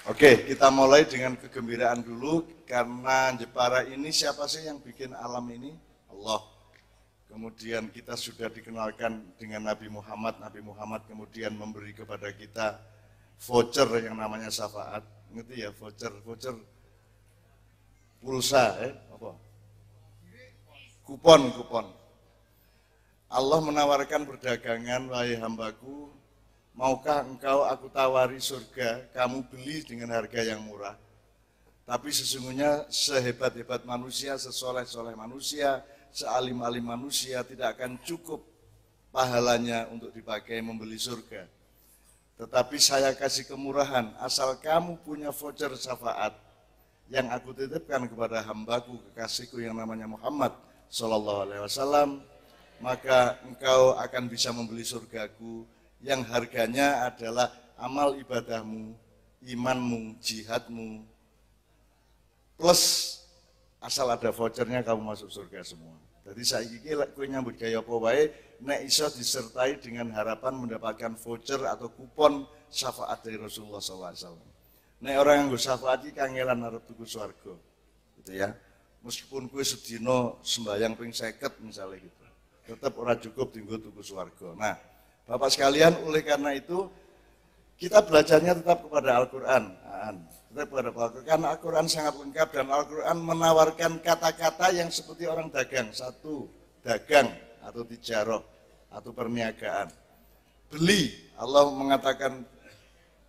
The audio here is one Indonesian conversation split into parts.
Oke, kita mulai dengan kegembiraan dulu karena Jepara ini siapa sih yang bikin alam ini? Allah. Kemudian kita sudah dikenalkan dengan Nabi Muhammad. Nabi Muhammad kemudian memberi kepada kita voucher yang namanya syafaat. Ngerti ya, voucher pulsa, apa? Kupon. Allah menawarkan perdagangan, wahai hambaku, maukah engkau aku tawari surga, kamu beli dengan harga yang murah. Tapi sesungguhnya sehebat-hebat manusia, sesoleh-soleh manusia, sealim-alim manusia tidak akan cukup pahalanya untuk dipakai membeli surga. Tetapi saya kasih kemurahan, asal kamu punya voucher syafaat yang aku titipkan kepada hambaku, kekasihku yang namanya Muhammad Sallallahu Alaihi Wasallam, maka engkau akan bisa membeli surgaku yang harganya adalah amal ibadahmu, imanmu, jihadmu, plus asal ada vouchernya kamu masuk surga semua. Jadi saiki kowe nyambut gaya apa wae nek iso disertai dengan harapan mendapatkan voucher atau kupon syafaat dari Rasulullah SAW. Nek orang yang nggo syafaat iki kangelan arep tuku swarga. Gitu ya. Meskipun kowe sedina sembayang ping 50 misalnya gitu. Tetap ora cukup dienggo tuku swarga. Nah, Bapak sekalian, oleh karena itu kita belajarnya tetap kepada Al-Qur'an. Tetap kepada Al-Qur'an karena Al-Qur'an sangat lengkap dan Al-Qur'an menawarkan kata-kata yang seperti orang dagang. Satu, dagang atau tijarah atau perniagaan. Beli, Allah mengatakan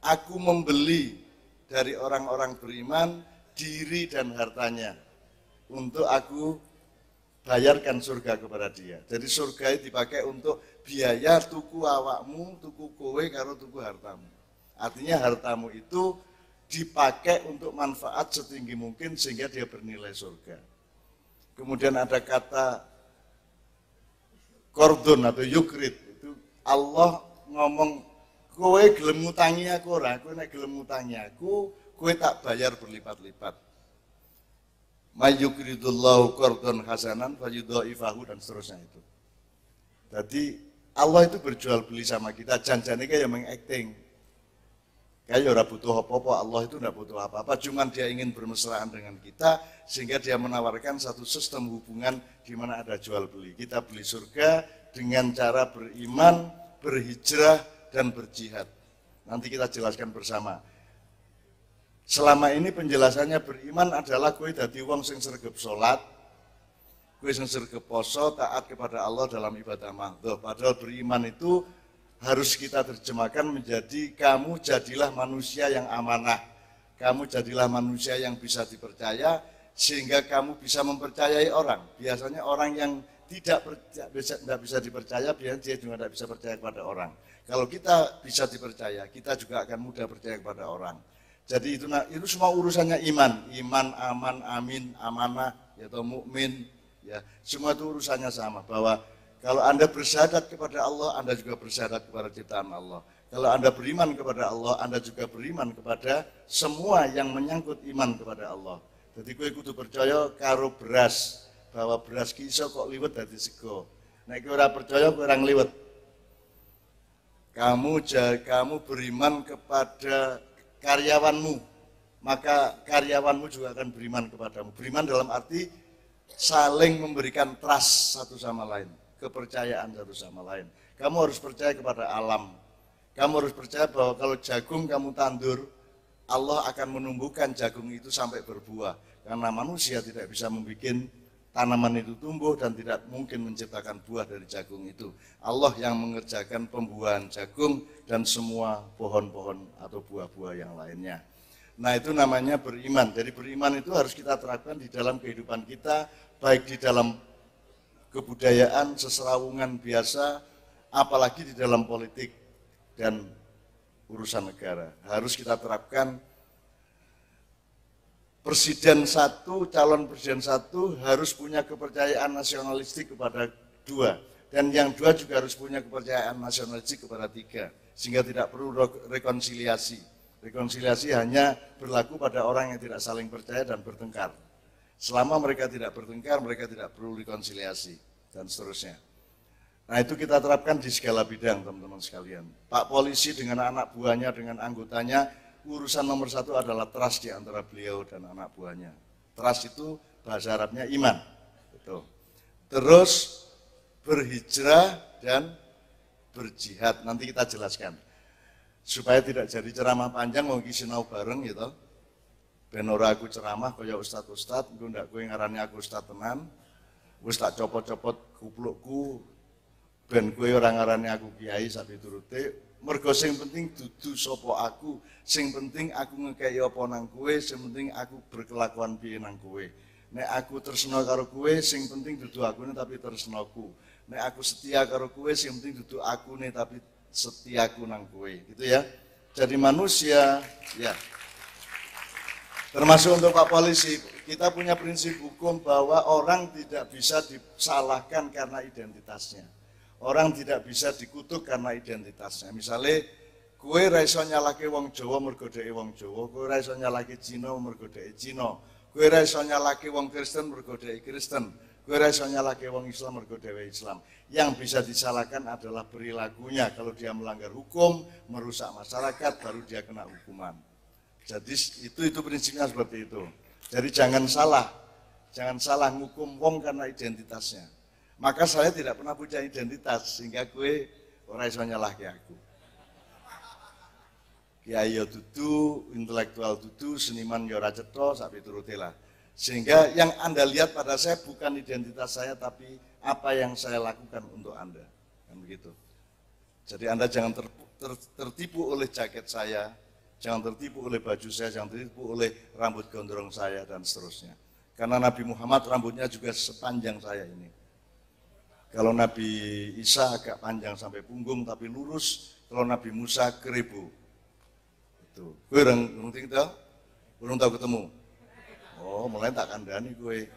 aku membeli dari orang-orang beriman diri dan hartanya untuk aku bayarkan surga kepada dia. Jadi surga itu dipakai untuk biaya tuku awakmu, tuku kowe karo tuku hartamu. Artinya hartamu itu dipakai untuk manfaat setinggi mungkin sehingga dia bernilai surga. Kemudian ada kata kordon atau yukrit, itu Allah ngomong kowe gelem ngutangi aku ora, kowe nek gelem ngutangi aku, kowe tak bayar berlipat-lipat. Mayyukridullahu qardon hasanan fayudhaifahu dan seterusnya itu. Jadi Allah itu berjual beli sama kita, janjane kayak mengacting. Kayak ora butuh apa-apa, Allah itu enggak butuh apa-apa, cuman dia ingin bermesraan dengan kita sehingga dia menawarkan satu sistem hubungan di mana ada jual beli. Kita beli surga dengan cara beriman, berhijrah dan berjihad. Nanti kita jelaskan bersama. Selama ini penjelasannya beriman adalah kowe dadi wong sing sregep salat, kowe sing sregep poso, taat kepada Allah dalam ibadah mahdhah. Padahal beriman itu harus kita terjemahkan menjadi kamu jadilah manusia yang amanah. Kamu jadilah manusia yang bisa dipercaya sehingga kamu bisa mempercayai orang. Biasanya orang yang tidak bisa dipercaya, biasanya dia juga tidak bisa percaya kepada orang. Kalau kita bisa dipercaya, kita juga akan mudah percaya kepada orang. Jadi itu semua urusannya iman, aman, amin, amanah, atau mukmin, ya semua itu urusannya sama. Bahwa kalau Anda bersyahadat kepada Allah, Anda juga bersyahadat kepada ciptaan Allah. Kalau Anda beriman kepada Allah, Anda juga beriman kepada semua yang menyangkut iman kepada Allah. Jadi kowe kudu percaya karo beras, bahwa beras ki iso kok liwet dadi sego. Nek kowe ora percaya kowe ora ngliwet. Kamu beriman kepada karyawanmu, maka karyawanmu juga akan beriman kepadamu. Beriman dalam arti saling memberikan trust satu sama lain, kepercayaan satu sama lain. Kamu harus percaya kepada alam. Kamu harus percaya bahwa kalau jagung kamu tandur, Allah akan menumbuhkan jagung itu sampai berbuah. Karena manusia tidak bisa membuat tanaman itu tumbuh dan tidak mungkin menciptakan buah dari jagung itu. Allah yang mengerjakan pembuahan jagung dan semua pohon-pohon atau buah-buah yang lainnya. Nah itu namanya beriman. Jadi beriman itu harus kita terapkan di dalam kehidupan kita, baik di dalam kebudayaan, seserawungan biasa, apalagi di dalam politik dan urusan negara. Harus kita terapkan. Presiden satu, calon presiden satu harus punya kepercayaan nasionalistik kepada dua. Dan yang dua juga harus punya kepercayaan nasionalistik kepada tiga. Sehingga tidak perlu rekonsiliasi. Rekonsiliasi hanya berlaku pada orang yang tidak saling percaya dan bertengkar. Selama mereka tidak bertengkar, mereka tidak perlu rekonsiliasi. Dan seterusnya. Nah itu kita terapkan di segala bidang teman-teman sekalian. Pak polisi dengan anak buahnya, dengan anggotanya, urusan nomor satu adalah trust di antara beliau dan anak buahnya. Trust itu bahasa Arabnya iman. Gitu. Terus berhijrah dan berjihad. Nanti kita jelaskan. Supaya tidak jadi ceramah panjang, mau sinau bareng gitu. Ben ora aku ceramah kaya ustad-ustad, engko ndak kowe ngarani aku ustad tenan. Wis tak copot-copot kuplukku ben kowe ora ngarani aku kiai sak piturute. Mergo sing penting dudu sapa aku, sing penting aku ngekeki apa nang kowe, sing penting aku berkelakuan piye nang kowe. Nek aku tresna karo kowe, sing penting dudu akune tapi tresnaku. Nek aku setia karo kowe, sing penting dudu akune tapi setiaku nang kowe. Gitu ya. Jadi manusia, ya. Termasuk untuk Pak Polisi, kita punya prinsip hukum bahwa orang tidak bisa disalahkan karena identitasnya. Orang tidak bisa dikutuk karena identitasnya. Misalnya, kowe ra iso nyalahke wong Jawa mergo dheke wong Jawa, kowe ra iso nyalahke Cina mergo dheke Cina, kowe ra iso nyalahke wong Kristen mergo dheke Kristen, kowe ra iso nyalahke wong Islam mergo dhewe Islam. Yang bisa disalahkan adalah perilakunya. Kalau dia melanggar hukum, merusak masyarakat, baru dia kena hukuman. Jadi itu prinsipnya seperti itu. Jadi jangan salah ngukum wong karena identitasnya. Maka saya tidak pernah punya identitas sehingga gue ora iso nyalahke aku. Kiai dudu, intelektual dudu, seniman yo ora cetha sak piturute lah. Sehingga yang Anda lihat pada saya bukan identitas saya tapi apa yang saya lakukan untuk Anda. Kan begitu. Jadi Anda jangan tertipu oleh jaket saya, jangan tertipu oleh baju saya, jangan tertipu oleh rambut gondrong saya dan seterusnya. Karena Nabi Muhammad rambutnya juga sepanjang saya ini. Kalau Nabi Isa agak panjang sampai punggung tapi lurus, kalau Nabi Musa keribu. Itu. Gue belum tahu ketemu. Oh, mulai tak kandani gue.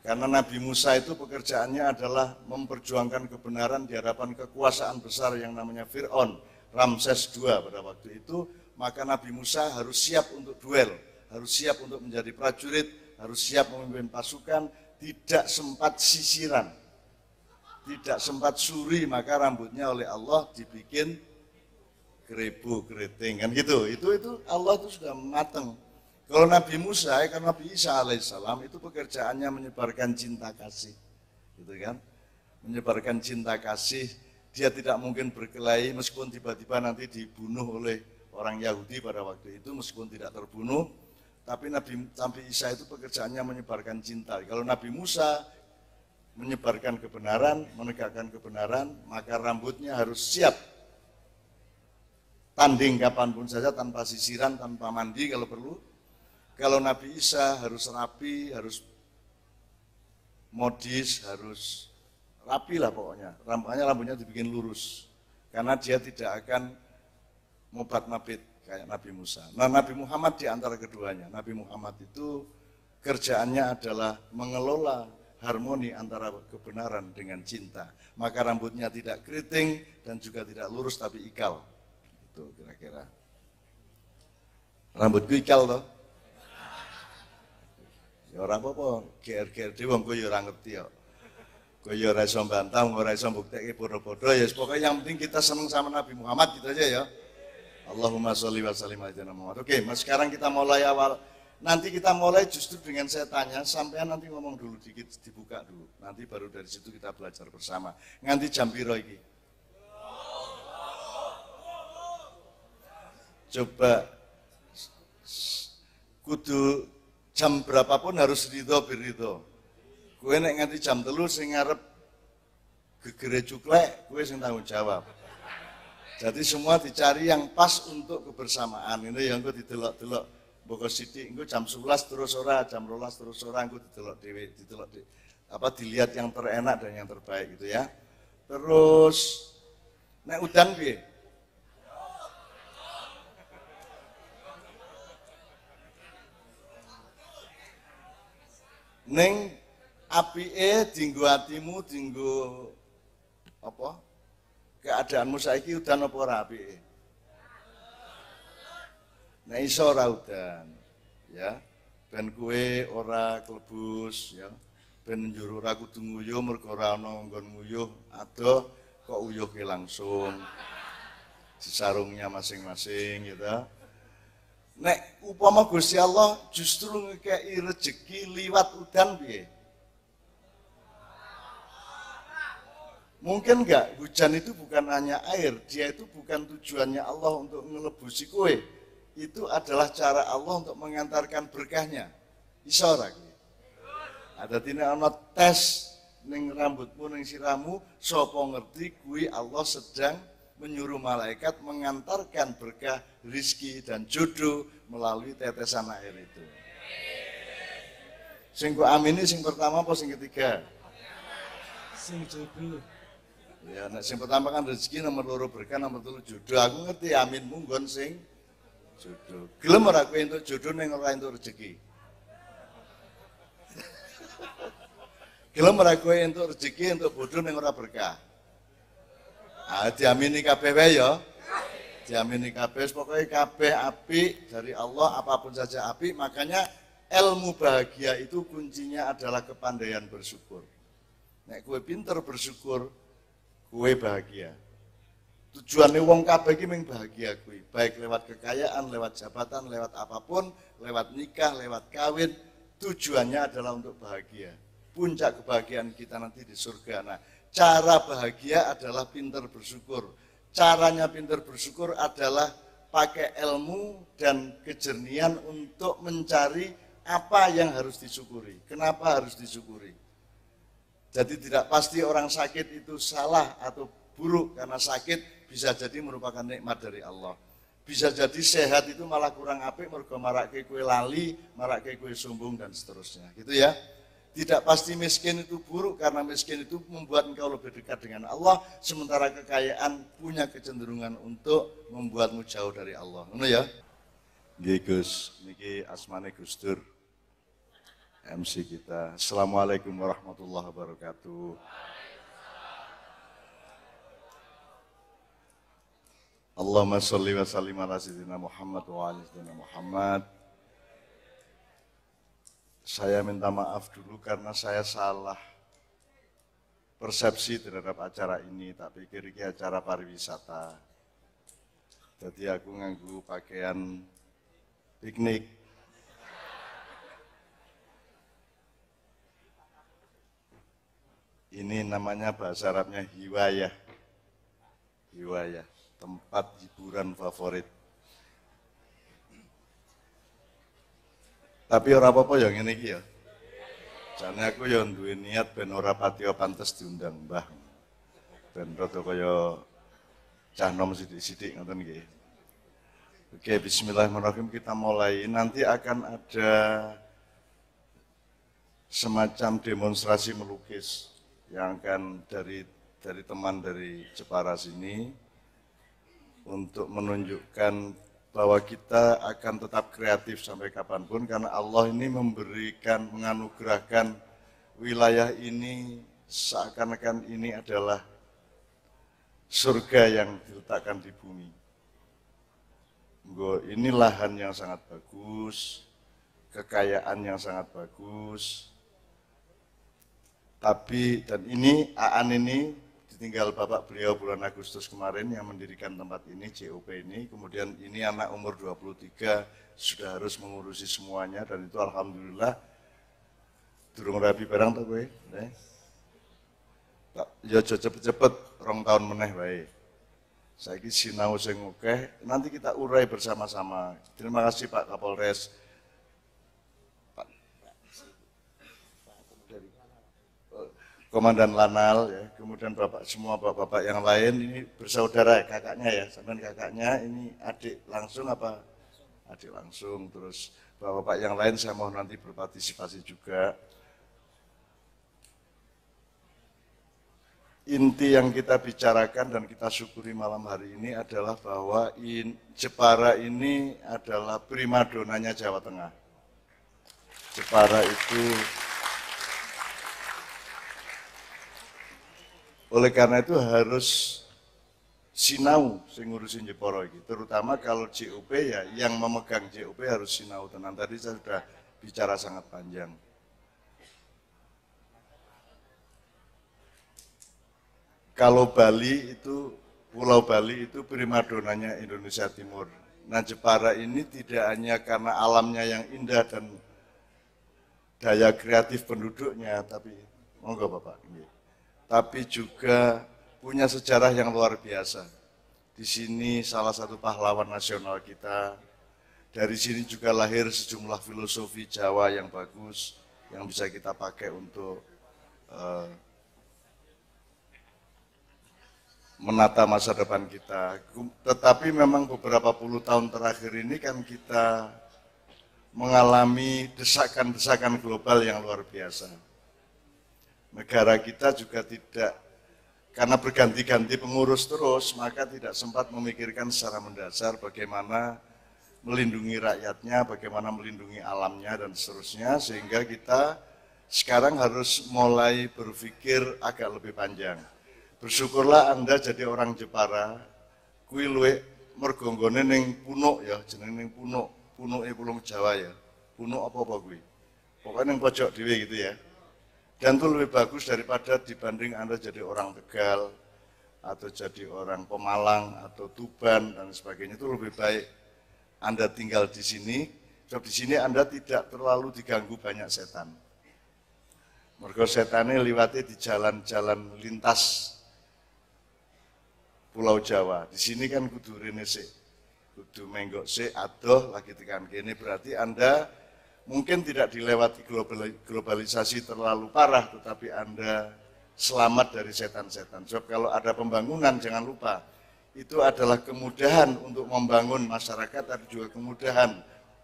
Karena Nabi Musa itu pekerjaannya adalah memperjuangkan kebenaran di hadapan kekuasaan besar yang namanya Fir'aun, Ramses II pada waktu itu. Maka Nabi Musa harus siap untuk duel, harus siap untuk menjadi prajurit, harus siap memimpin pasukan, tidak sempat sisiran, tidak sempat suri, maka rambutnya oleh Allah dibikin keribu, keriting, kan gitu. Itu Allah itu sudah matang. Kalau Nabi Musa, karena Nabi Isa alaihissalam itu pekerjaannya menyebarkan cinta kasih, gitu kan? Menyebarkan cinta kasih, dia tidak mungkin berkelahi meskipun tiba-tiba nanti dibunuh oleh orang Yahudi pada waktu itu, meskipun tidak terbunuh, tapi Nabi Isa itu pekerjaannya menyebarkan cinta. Kalau Nabi Musa menyebarkan kebenaran, menegakkan kebenaran, maka rambutnya harus siap tanding kapanpun saja tanpa sisiran, tanpa mandi kalau perlu. Kalau Nabi Isa harus rapi, harus modis, harus rapi lah pokoknya. Rambutnya dibikin lurus, karena dia tidak akan mobat-mabit kayak Nabi Musa. Nah, Nabi Muhammad di antara keduanya. Nabi Muhammad itu kerjaannya adalah mengelola harmoni antara kebenaran dengan cinta. Maka rambutnya tidak keriting dan juga tidak lurus tapi ikal. Itu kira-kira. Rambutku ikal toh. Ya ora apa-apa, GR-GR dhewe wong kowe ya ora ngerti ya. Kowe ya ora iso bantah, ora iso mbuktekke padha-padha ya. Pokoknya yang penting kita seneng sama Nabi Muhammad gitu aja ya. Allahumma sholli wa sallim ala Muhammad. Oke, mas sekarang kita mulai awal. Nanti kita mulai justru dengan saya tanya, sampean nanti ngomong dulu dikit, dibuka dulu. Nanti baru dari situ kita belajar bersama. Nganti jam piro iki? Coba kudu jam berapapun harus ridho birridho. Kowe nek nganti jam 3 sing ngarep gegere cuklek, kowe sing tanggung jawab. Jadi semua dicari yang pas untuk kebersamaan. Ini yang gue didelok-delok boko sithik, engko jam 11 terus ora, jam 12 terus ora, engko didelok dhewe, dilihat yang terenak dan yang terbaik gitu ya. Terus nek udan piye? Ning apike dinggo atimu, dinggo apa? Keadaanmu saiki udan apa ora apike? Nek iso ora udan, ya. Ben kowe ora klebus, ya. Ben njur ora kudu nguyuh mergo ora ana nggon nguyuh, adoh kok uyuhke langsung di sarungnya masing-masing gitu. Nek upama Gusti Allah justru ngekei rezeki liwat udan piye? Mungkin enggak, hujan itu bukan hanya air, dia itu bukan tujuannya Allah untuk ngelebusi kue. Itu adalah cara Allah untuk mengantarkan berkahnya. Iso ora kuwi? Ada tina ana tes ning rambutmu ning sirahmu, sapa ngerti kuwi Allah sedang menyuruh malaikat mengantarkan berkah, rizki dan jodoh melalui tetesan air itu. Sing kok amini sing pertama apa sing ketiga? Sing jodoh. Ya, nah, sing pertama kan rezeki, nomor loro berkah, nomor telu jodoh. Aku ngerti aminmu nggon sing jodoh. Gelem ora kowe entuk jodoh ning ora entuk rezeki? Gelem ora kowe entuk rezeki, entuk bodoh ning ora berkah? Ah, diamini kabeh wae ya. Diamini kabeh, pokoknya kabeh apik dari Allah, apapun saja apik. Makanya ilmu bahagia itu kuncinya adalah kepandaian bersyukur. Nek kowe pinter bersyukur, kowe bahagia. Tujuannya wong kabeh iki mung bahagia kuwi, baik lewat kekayaan, lewat jabatan, lewat apapun, lewat nikah, lewat kawin, tujuannya adalah untuk bahagia. Puncak kebahagiaan kita nanti di surga. Nah, cara bahagia adalah pinter bersyukur. Caranya pinter bersyukur adalah pakai ilmu dan kejernihan untuk mencari apa yang harus disyukuri. Kenapa harus disyukuri? Jadi tidak pasti orang sakit itu salah atau buruk, karena sakit bisa jadi merupakan nikmat dari Allah. Bisa jadi sehat itu malah kurang apik mergo marake kue lali, marake kue sombong dan seterusnya. Gitu ya. Tidak pasti miskin itu buruk, karena miskin itu membuat engkau lebih dekat dengan Allah, sementara kekayaan punya kecenderungan untuk membuatmu jauh dari Allah. Ngono ya? Nggih Gus, niki asmane Gus Dur. MC kita. Assalamualaikum warahmatullahi wabarakatuh. Allahumma sholli wa sallim ala sayyidina Muhammad wa ala sayyidina Muhammad. Saya minta maaf dulu karena saya salah persepsi terhadap acara ini, tak pikir ini acara pariwisata. Jadi aku nganggu pakaian piknik. Ini namanya bahasa Arabnya hiwayah. Hiwayah, tempat hiburan favorit. Tapi ora apa-apa ya ngene iki ya. Jane aku ya duwe niat ben ora patiya pantes diundang Mbah. Ben rada kaya cah nom sithik-sithik ngoten nggih. Oke, bismillahirrahmanirrahim, kita mulai. Nanti akan ada semacam demonstrasi melukis yang akan dari teman dari Jepara sini untuk menunjukkan bahwa kita akan tetap kreatif sampai kapanpun, karena Allah ini memberikan, menganugerahkan wilayah ini seakan-akan ini adalah surga yang diletakkan di bumi. Ini lahan yang sangat bagus, kekayaan yang sangat bagus, tapi dan ini Aan ini ditinggal bapak beliau bulan Agustus kemarin yang mendirikan tempat ini, JOP ini. Kemudian ini anak umur 23 sudah harus mengurusi semuanya, dan itu alhamdulillah durung rapi barang tak gue. Ya cepet-cepet 2 tahun meneh wae. Saiki sinau sing akeh, nanti kita urai bersama-sama. Terima kasih Pak Kapolres. Komandan Lanal, ya, kemudian bapak semua bapak-bapak yang lain, ini bersaudara kakaknya ya, sampean kakaknya, ini adik langsung apa adik langsung, terus bapak-bapak yang lain saya mohon nanti berpartisipasi juga. Inti yang kita bicarakan dan kita syukuri malam hari ini adalah bahwa Jepara ini adalah primadonanya Jawa Tengah. Jepara itu, oleh karena itu harus sinau sing ngurusin Jepara iki, terutama kalau JOP ya, yang memegang JOP harus sinau tenan. Tadi saya sudah bicara sangat panjang. Kalau Bali itu, Pulau Bali itu primadonanya Indonesia Timur. Nah, Jepara ini tidak hanya karena alamnya yang indah dan daya kreatif penduduknya, tapi monggo Bapak, tapi juga punya sejarah yang luar biasa. Di sini salah satu pahlawan nasional kita. Dari sini juga lahir sejumlah filosofi Jawa yang bagus, yang bisa kita pakai untuk menata masa depan kita. Tetapi memang beberapa puluh tahun terakhir ini kan kita mengalami desakan-desakan global yang luar biasa. Negara kita juga tidak, karena berganti-ganti pengurus terus, maka tidak sempat memikirkan secara mendasar bagaimana melindungi rakyatnya, bagaimana melindungi alamnya, dan seterusnya, sehingga kita sekarang harus mulai berpikir agak lebih panjang. Bersyukurlah Anda jadi orang Jepara, kuwi luwih mergonggone ning Punuk ya, jeneng ning Punuke Pulau Jawa ya. Punuk apa kuwi? Pokoknya ning pojok dhewe gitu ya. Dan itu lebih bagus daripada dibanding Anda jadi orang Tegal, atau jadi orang Pemalang, atau Tuban, dan sebagainya. Itu lebih baik Anda tinggal di sini, sebab di sini Anda tidak terlalu diganggu banyak setan. Mergo setane liwate di jalan-jalan lintas Pulau Jawa. Di sini kan kudu rene sik, kudu menggok sik, adoh lagi tekan kene, berarti Anda mungkin tidak dilewati globalisasi terlalu parah, tetapi Anda selamat dari setan-setan. Sebab kalau ada pembangunan, jangan lupa, itu adalah kemudahan untuk membangun masyarakat, tapi juga kemudahan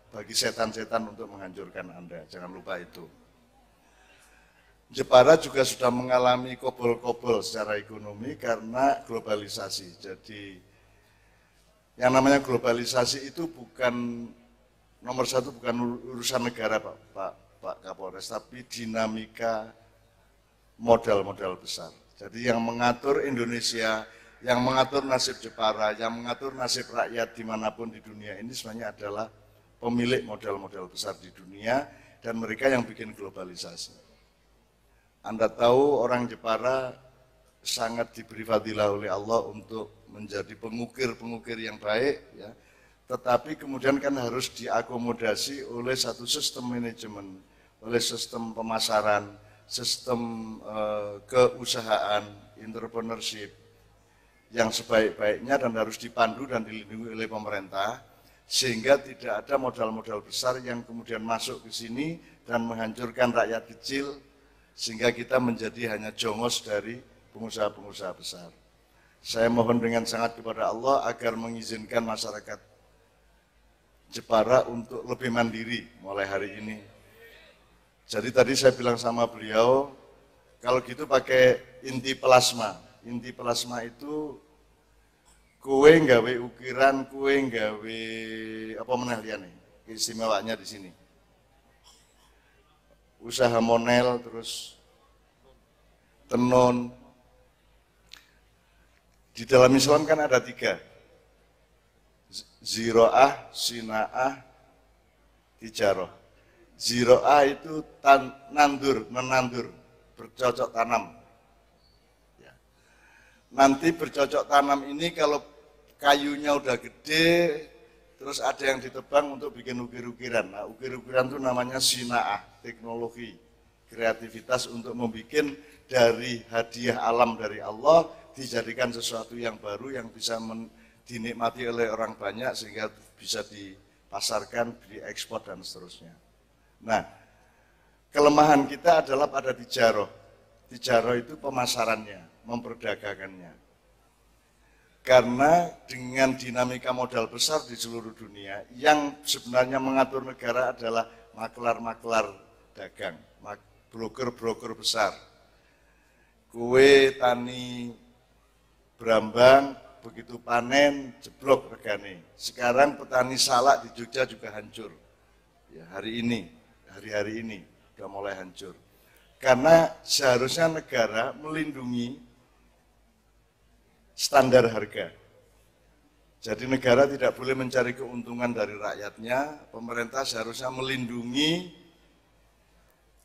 bagi setan-setan untuk menghancurkan Anda. Jangan lupa itu. Jepara juga sudah mengalami kobol-kobol secara ekonomi karena globalisasi. Jadi yang namanya globalisasi itu bukan nomor satu, bukan urusan negara Pak Kapolres, tapi dinamika modal-modal besar. Jadi yang mengatur Indonesia, yang mengatur nasib Jepara, yang mengatur nasib rakyat dimanapun di dunia ini sebenarnya adalah pemilik modal-modal besar di dunia, dan mereka yang bikin globalisasi. Anda tahu orang Jepara sangat diberi fadilah oleh Allah untuk menjadi pengukir-pengukir yang baik, ya. Tetapi kemudian kan harus diakomodasi oleh satu sistem manajemen, oleh sistem pemasaran, sistem keusahaan, entrepreneurship yang sebaik-baiknya, dan harus dipandu dan dilindungi oleh pemerintah, sehingga tidak ada modal-modal besar yang kemudian masuk ke sini dan menghancurkan rakyat kecil, sehingga kita menjadi hanya jongos dari pengusaha-pengusaha besar. Saya mohon dengan sangat kepada Allah agar mengizinkan masyarakat Jepara untuk lebih mandiri mulai hari ini. Jadi tadi saya bilang sama beliau, kalau gitu pakai inti plasma. Inti plasma itu kue nggawe ukiran, kue nggawe apa meneh liyane. Istimewanya di sini. Usaha monel, terus tenun. Di dalam Islam kan ada 3. Ziro'ah, sina'ah, tijaroh. Ziro'ah itu menandur, bercocok tanam. Ya. Nanti bercocok tanam ini kalau kayunya udah gede, terus ada yang ditebang untuk bikin ukir-ukiran. Nah, ukir-ukiran itu namanya sina'ah, teknologi, kreativitas untuk membuat dari hadiah alam dari Allah, dijadikan sesuatu yang baru yang bisa dinikmati oleh orang banyak, sehingga bisa dipasarkan, diekspor, dan seterusnya. Nah, kelemahan kita adalah pada tijaroh. Tijaroh itu pemasarannya, memperdagangkannya. Karena dengan dinamika modal besar di seluruh dunia, yang sebenarnya mengatur negara adalah maklar-maklar dagang, broker-broker besar. Kue tani Brambang, begitu panen, jeblok regane. Sekarang petani salak di Jogja juga hancur. Ya, hari-hari ini sudah mulai hancur. Karena seharusnya negara melindungi standar harga. Jadi negara tidak boleh mencari keuntungan dari rakyatnya, pemerintah seharusnya melindungi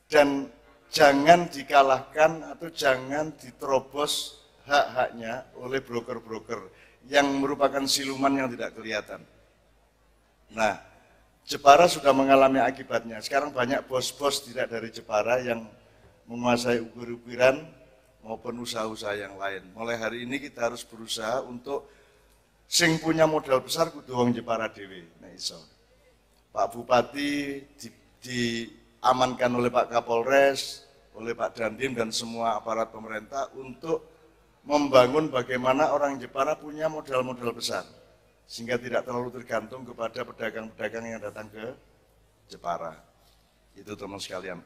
dan jangan dikalahkan atau jangan diterobos hak-haknya oleh broker-broker yang merupakan siluman yang tidak kelihatan. Nah, Jepara sudah mengalami akibatnya. Sekarang banyak bos-bos tidak dari Jepara yang menguasai ukir-ukiran maupun usaha-usaha yang lain. Mulai hari ini kita harus berusaha untuk sing punya modal besar kudu wong Jepara dhewe. Nah iso. Pak Bupati diamankan oleh Pak Kapolres, oleh Pak Dandim dan semua aparat pemerintah untuk membangun bagaimana orang Jepara punya modal-modal besar. Sehingga tidak terlalu tergantung kepada pedagang-pedagang yang datang ke Jepara. Itu teman sekalian.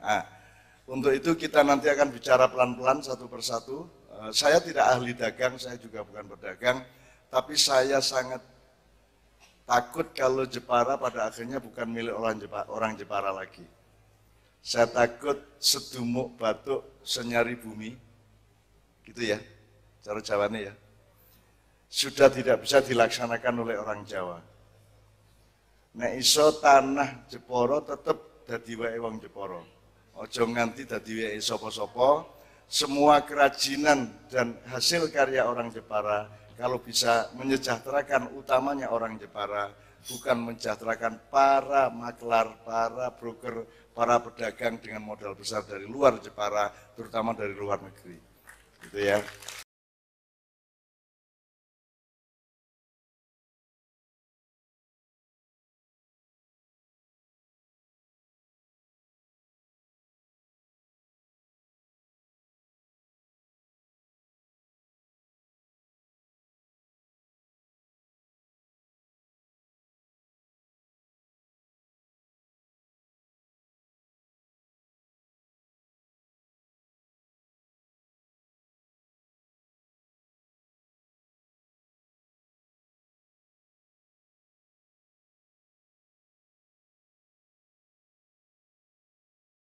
Untuk itu kita nanti akan bicara pelan-pelan satu persatu. Saya tidak ahli dagang, saya juga bukan pedagang, tapi saya sangat takut kalau Jepara pada akhirnya bukan milik orang Jepara lagi. Saya takut sedumuk batuk senyari bumi, gitu ya, cara Jawanya ya. Sudah tidak bisa dilaksanakan oleh orang Jawa. Nek iso tanah Jepara tetep dadi wae wong Jepara. Ojo nganti dadi wae sapa-sapa. Semua kerajinan dan hasil karya orang Jepara kalau bisa menyejahterakan utamanya orang Jepara, bukan mensejahterakan para maklar, para broker, para pedagang dengan modal besar dari luar Jepara, terutama dari luar negeri. Gitu ya.